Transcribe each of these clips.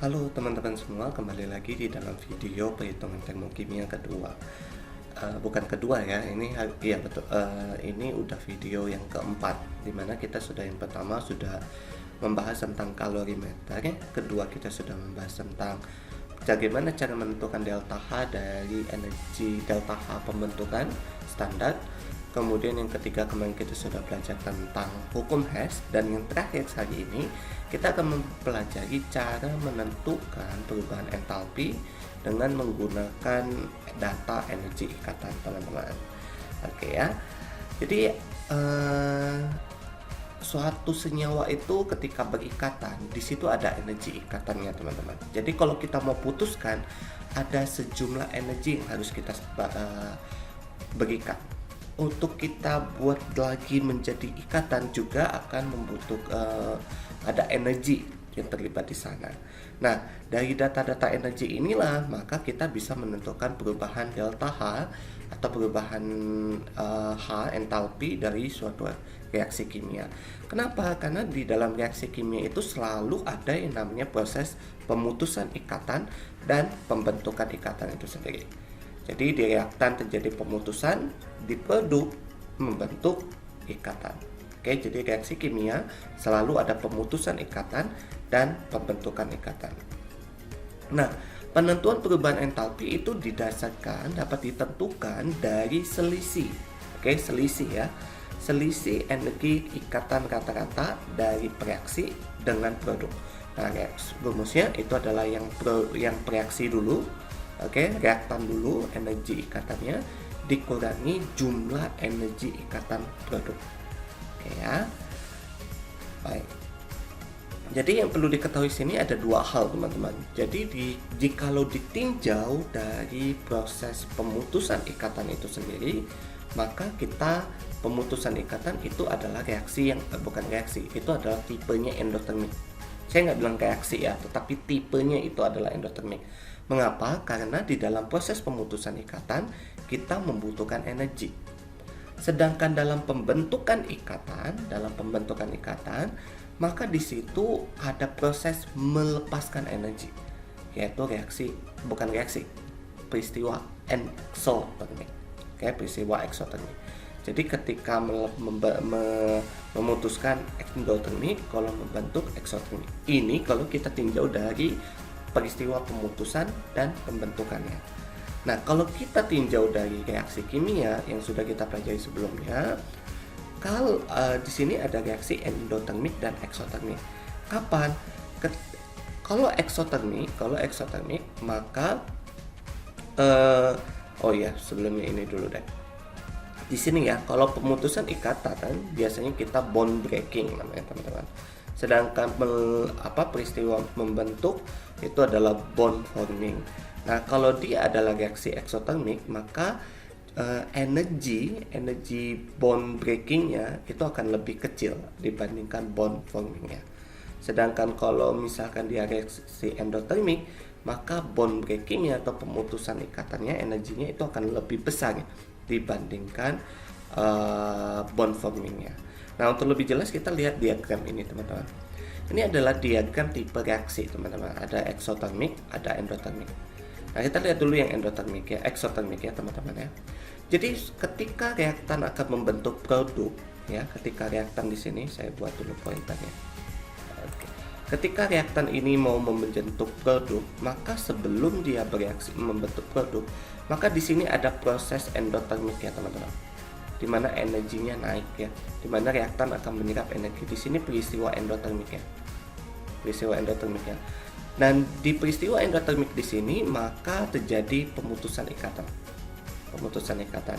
Halo teman-teman semua, kembali lagi di dalam video perhitungan termokimia kedua. Bukan kedua ya, ini iya betul. Ini udah video yang keempat, dimana kita sudah yang pertama sudah membahas tentang kalorimeter, kedua kita sudah membahas tentang bagaimana cara menentukan delta H dari energi delta H pembentukan standar. Kemudian yang ketiga kemarin kita sudah belajar tentang hukum Hess, dan yang terakhir hari ini kita akan mempelajari cara menentukan perubahan entalpi dengan menggunakan data energi ikatan, teman-teman. Oke ya. Jadi suatu senyawa itu ketika berikatan, di situ ada energi ikatannya, teman-teman. Jadi kalau kita mau putuskan, ada sejumlah energi yang harus kita berikan. Untuk kita buat lagi menjadi ikatan juga akan membutuhkan ada energi yang terlibat di sana. Nah, dari data-data energi inilah maka kita bisa menentukan perubahan delta H atau perubahan H entalpi dari suatu reaksi kimia. Kenapa? Karena di dalam reaksi kimia itu selalu ada yang namanya proses pemutusan ikatan dan pembentukan ikatan itu sendiri. Jadi di reaktan terjadi pemutusan, di produk membentuk ikatan. Oke, jadi reaksi kimia selalu ada pemutusan ikatan dan pembentukan ikatan. Nah, penentuan perubahan entalpi itu dapat ditentukan dari selisih. Oke, selisih ya. Selisih energi ikatan rata-rata dari reaksi dengan produk. Nah, rumusnya itu adalah yang reaksi dulu. Oke, reaktan dulu energi ikatannya dikurangi jumlah energi ikatan produk. Oke ya. Baik. Jadi yang perlu diketahui sini ada dua hal, teman-teman. Jadi jikalau ditinjau dari proses pemutusan ikatan itu sendiri, maka kita pemutusan ikatan itu adalah reaksi yang bukan reaksi, itu adalah tipenya endotermik. Saya nggak bilang reaksi ya, tetapi tipenya itu adalah endotermik. Mengapa? Karena di dalam proses pemutusan ikatan kita membutuhkan energi. Sedangkan dalam pembentukan ikatan, maka di situ ada proses melepaskan energi, yaitu peristiwa eksotermik. Oke, peristiwa eksotermik. Jadi ketika memutuskan endotermik, kalau membentuk eksotermik. Ini kalau kita tinjau dari peristiwa pemutusan dan pembentukannya. Nah, kalau kita tinjau dari reaksi kimia yang sudah kita pelajari sebelumnya, kalau di sini ada reaksi endotermik dan eksotermik. Kapan? Kalau eksotermik, maka sebelumnya ini dulu deh. Di sini ya, kalau pemutusan ikatan biasanya kita bond breaking namanya, teman-teman. Sedangkan peristiwa membentuk itu adalah bond forming. Nah, kalau dia adalah reaksi eksotermik, maka energi bond breakingnya itu akan lebih kecil dibandingkan bond formingnya. Sedangkan kalau misalkan dia reaksi endotermik, maka bond breakingnya atau pemutusan ikatannya energinya itu akan lebih besar dibandingkan bond formingnya. Nah, untuk lebih jelas kita lihat diagram ini, teman-teman. Ini adalah diagram tipe reaksi, teman-teman. Ada eksotermik, ada endotermik. Nah, kita lihat dulu yang eksotermik ya, teman-teman ya. Jadi ketika reaktan akan membentuk produk ya, ketika reaktan di sini saya buat dulu pointernya. Oke. Ketika reaktan ini mau membentuk produk, maka sebelum dia bereaksi membentuk produk, maka di sini ada proses endotermik ya, teman-teman, di mana energinya naik ya, di mana reaktan akan menyerap energi. Di sini peristiwa endotermik ya. Dan di peristiwa endotermik di sini maka terjadi pemutusan ikatan.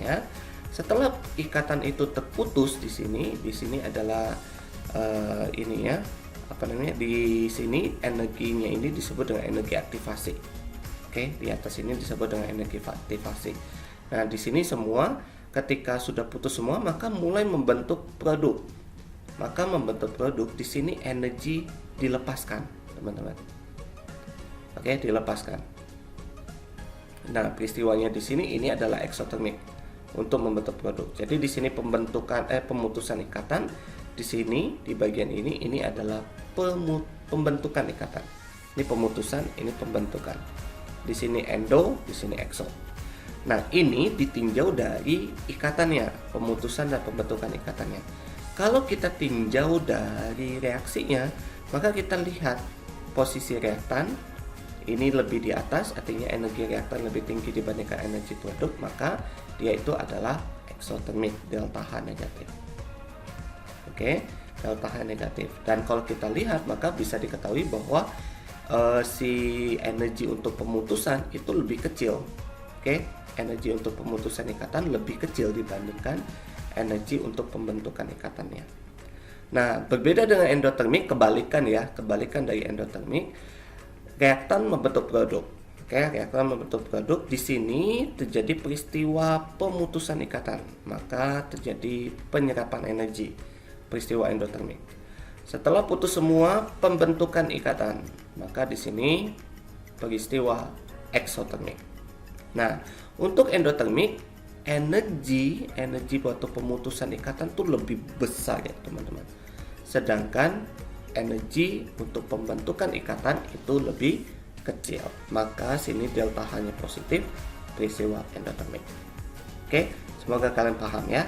Ya. Setelah ikatan itu terputus di sini adalah di sini energinya ini disebut dengan energi aktivasi. Oke, di atas ini disebut dengan energi aktivasi. Nah, di sini semua ketika sudah putus semua maka mulai membentuk produk. Maka membentuk produk di sini energi dilepaskan, teman-teman. Oke, dilepaskan. Nah, peristiwanya di sini ini adalah eksotermik untuk membentuk produk. Jadi di sini pemutusan ikatan, di sini di bagian ini adalah pembentukan ikatan. Ini pemutusan, ini pembentukan. Di sini endo, di sini ekso. Nah, ini ditinjau dari ikatannya, pemutusan dan pembentukan ikatannya. Kalau kita tinjau dari reaksinya, maka kita lihat posisi reaktan ini lebih di atas, artinya energi reaktan lebih tinggi dibandingkan energi produk, maka dia itu adalah eksotermik, delta H negatif. Oke, delta H negatif. Dan kalau kita lihat, maka bisa diketahui bahwa si energi untuk pemutusan itu lebih kecil. Oke, energi untuk pemutusan ikatan lebih kecil dibandingkan energi untuk pembentukan ikatannya. Nah, berbeda dengan endotermik, kebalikan dari endotermik, reaktan membentuk produk. Oke, reaktan membentuk produk. Di sini terjadi peristiwa pemutusan ikatan, maka terjadi penyerapan energi, peristiwa endotermik. Setelah putus semua pembentukan ikatan, maka di sini peristiwa eksotermik. Nah, untuk endotermik, energi waktu pemutusan ikatan tuh lebih besar ya teman-teman. Sedangkan energi untuk pembentukan ikatan itu lebih kecil. Maka sini delta H-nya positif, peristiwa endotermik. Oke, semoga kalian paham ya.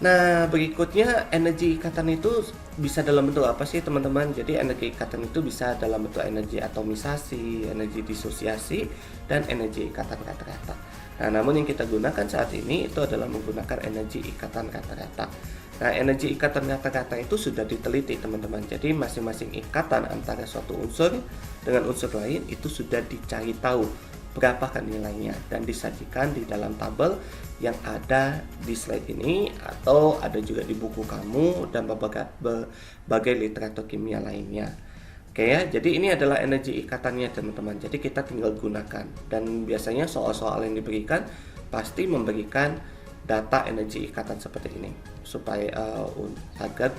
Nah, berikutnya energi ikatan itu bisa dalam bentuk apa sih teman-teman? Jadi energi ikatan itu bisa dalam bentuk energi atomisasi, energi disosiasi, dan energi ikatan rata-rata. Nah, namun yang kita gunakan saat ini itu adalah menggunakan energi ikatan rata-rata. Nah, energi ikatan rata-rata itu sudah diteliti teman-teman. Jadi masing-masing ikatan antara suatu unsur dengan unsur lain itu sudah dicari tahu berapakah nilainya dan disajikan di dalam tabel yang ada di slide ini atau ada juga di buku kamu dan berbagai literatur kimia lainnya. Oke ya, jadi ini adalah energi ikatannya teman-teman. Jadi kita tinggal gunakan, dan biasanya soal-soal yang diberikan pasti memberikan data energi ikatan seperti ini supaya agar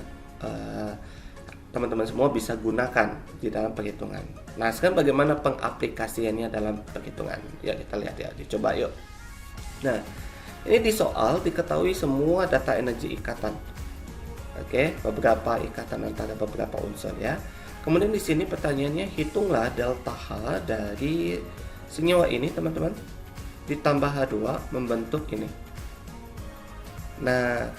teman-teman semua bisa gunakan di dalam perhitungan. Nah, sekarang bagaimana pengaplikasiannya dalam perhitungan? Ya, kita lihat ya, dicoba yuk. Nah, ini di soal diketahui semua data energi ikatan. Oke, beberapa ikatan antara beberapa unsur ya. Kemudian di sini pertanyaannya, hitunglah delta H dari senyawa ini teman-teman ditambah H2 membentuk ini. Nah,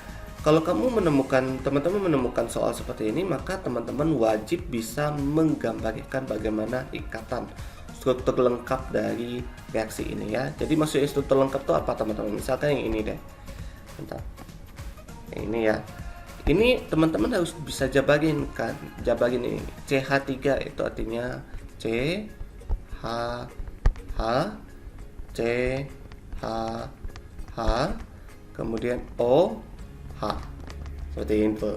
kalau teman-teman menemukan soal seperti ini, maka teman-teman wajib bisa menggambarkan bagaimana ikatan, struktur lengkap dari reaksi ini ya. Jadi maksudnya struktur lengkap itu apa teman-teman? Misalkan yang ini deh. Bentar. Ini ya. Ini teman-teman harus bisa jabarin kan. Jabarin ini. CH3 itu artinya C H H C H H kemudian O H. Seperti itu.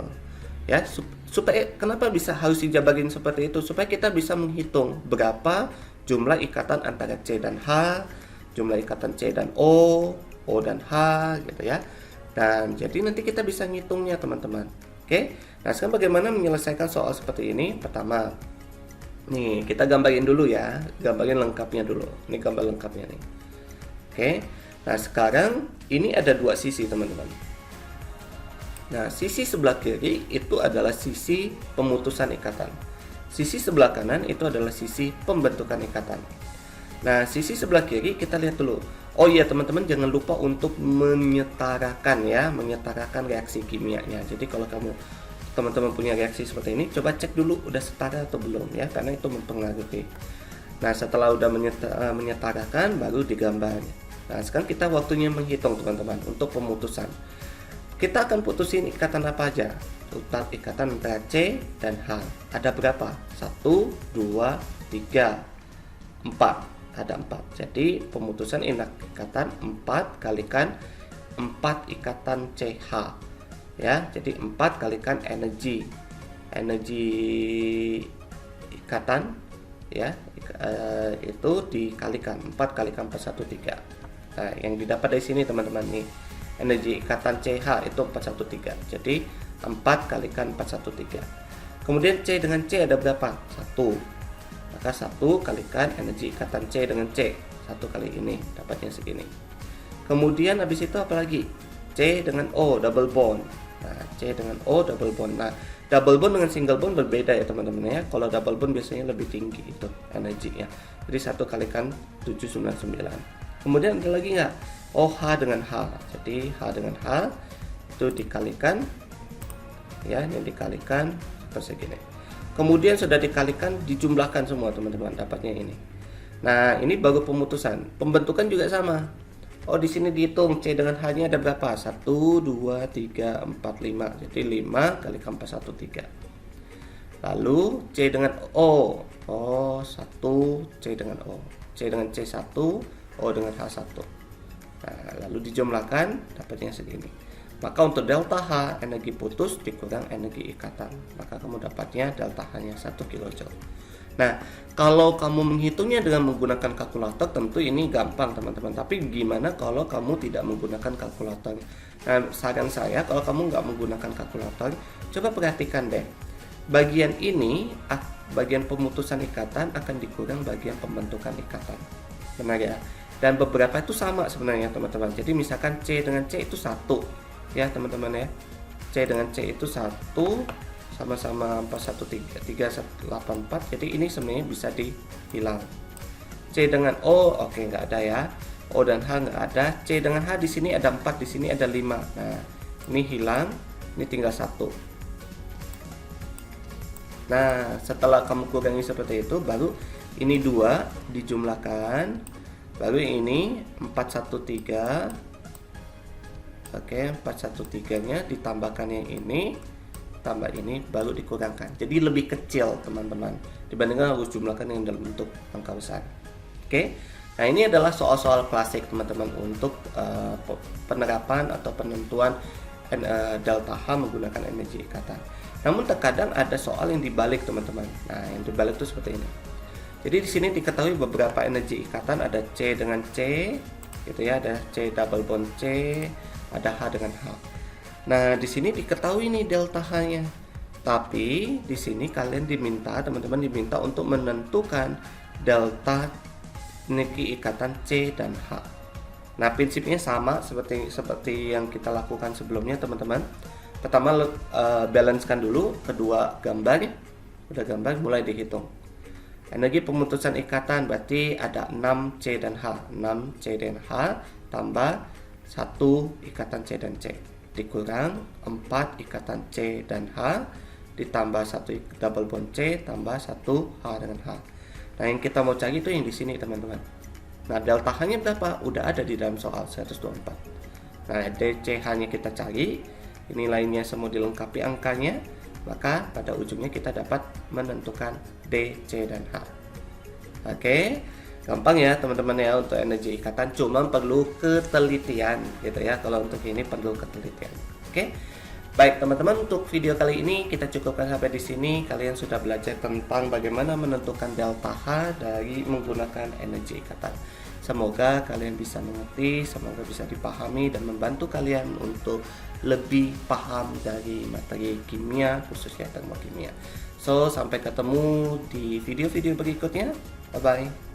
Ya, supaya kenapa harus dijabarin seperti itu? Supaya kita bisa menghitung berapa jumlah ikatan antara C dan H, jumlah ikatan C dan O dan H gitu ya. Dan jadi nanti kita bisa ngitungnya teman-teman. Oke. Nah, sekarang bagaimana menyelesaikan soal seperti ini? Pertama, nih kita gambarin dulu ya, gambarin lengkapnya dulu. Ini gambar lengkapnya nih. Oke. Nah, sekarang ini ada dua sisi teman-teman. Nah, sisi sebelah kiri itu adalah sisi pemutusan ikatan. Sisi sebelah kanan itu adalah sisi pembentukan ikatan. Nah, sisi sebelah kiri kita lihat dulu. Oh iya teman-teman, jangan lupa untuk menyetarakan reaksi kimianya. Jadi kalau teman-teman punya reaksi seperti ini, coba cek dulu udah setara atau belum ya, karena itu mempengaruhi. Nah, setelah udah menyetarakan baru digambar. Nah, sekarang kita waktunya menghitung teman-teman untuk pemutusan. Kita akan putusin ikatan apa aja? Ikatan antara C dan H. Ada berapa? 1, 2, 3, 4. Ada 4. Jadi pemutusan ikatan 4 kalikan 4 ikatan CH. Ya, jadi 4 kalikan energi ikatan ya, itu dikalikan 4 kalikan 413. Nah, yang didapat dari sini teman-teman nih, energi ikatan CH itu 413. Jadi 4 kalikan 413. Kemudian C dengan C ada berapa? 1. Maka 1 kalikan energi ikatan C dengan C. 1 kali ini dapatnya segini. Kemudian habis itu apa lagi? C dengan O double bond. Nah, C dengan O double bond. Nah, Double bond dengan single bond berbeda ya teman-teman ya. Kalau double bond biasanya lebih tinggi itu energinya. Jadi 1 kalikan 799. Kemudian ada lagi nggak? Oh, H dengan H. Jadi H dengan H itu dikalikan ya, ini dikalikan seperti segini. Kemudian sudah dikalikan, dijumlahkan semua teman-teman, dapatnya ini. Nah, ini baru pemutusan. Pembentukan juga sama. Oh, di sini dihitung C dengan H-nya ada berapa? 1, 2, 3, 4, 5. Jadi 5 kali 4, 1, 3. Lalu C dengan O. Oh, 1 C dengan O. C dengan C 1, O dengan H 1. Nah, lalu dijumlahkan dapatnya segini. Maka untuk delta H, energi putus dikurang energi ikatan. Maka kamu dapatnya delta H-nya 1 kJ. Nah, kalau kamu menghitungnya dengan menggunakan kalkulator, tentu ini gampang teman-teman. Tapi gimana kalau kamu tidak menggunakan kalkulator? Nah, saran saya kalau kamu nggak menggunakan kalkulator, coba perhatikan deh. Bagian ini, bagian pemutusan ikatan akan dikurang bagian pembentukan ikatan. Benar ya? Dan beberapa itu sama sebenarnya teman-teman. Jadi misalkan C dengan C itu 1 ya teman-teman ya. C dengan C itu 1 sama-sama 41384. Jadi ini sebenarnya bisa dihilang. C dengan O oke nggak ada ya. O dan H nggak ada. C dengan H di sini ada 4, di sini ada 5. Nah, ini hilang, ini tinggal 1. Nah, setelah kamu kurangi seperti itu, baru ini 2 dijumlahkan, baru ini 413. Oke, 413-nya ditambahkan yang ini, tambah ini, baru dikurangkan. Jadi lebih kecil teman-teman dibandingkan harus jumlahkan yang dalam bentuk angka besar. Oke, nah ini adalah soal-soal klasik teman-teman untuk penerapan atau penentuan delta H menggunakan energi ikatan. Namun terkadang ada soal yang dibalik teman-teman. Nah, yang dibalik itu seperti ini. Jadi di sini diketahui beberapa energi ikatan, ada C dengan C, gitu ya, ada C double bond C, ada H dengan H. Nah, di sini diketahui nih delta H-nya. Tapi di sini kalian diminta, teman-teman diminta untuk menentukan delta energi ikatan C dan H. Nah, prinsipnya sama seperti yang kita lakukan sebelumnya, teman-teman. Pertama balancekan dulu kedua gambar. Udah gambar, mulai dihitung. Energi pemutusan ikatan berarti ada 6 C dan H. 6 C dan H tambah 1 ikatan C dan C. Dikurang 4 ikatan C dan H ditambah 1 double bond C tambah 1 H dengan H. Nah, yang kita mau cari itu yang di sini teman-teman. Nah, delta H-nya berapa? Udah ada di dalam soal 124. Nah, DCH-nya kita cari, ini lainnya semua dilengkapi angkanya, maka pada ujungnya kita dapat menentukan D, C, dan H. Oke, gampang ya teman-teman ya untuk energi ikatan, cuma perlu ketelitian gitu ya. Kalau untuk ini perlu ketelitian. Oke, baik teman-teman, untuk video kali ini kita cukupkan sampai di sini. Kalian sudah belajar tentang bagaimana menentukan delta H dari menggunakan energi ikatan. Semoga kalian bisa mengerti, semoga bisa dipahami dan membantu kalian untuk lebih paham dari materi kimia, khususnya termokimia. So, sampai ketemu di video-video berikutnya. Bye-bye.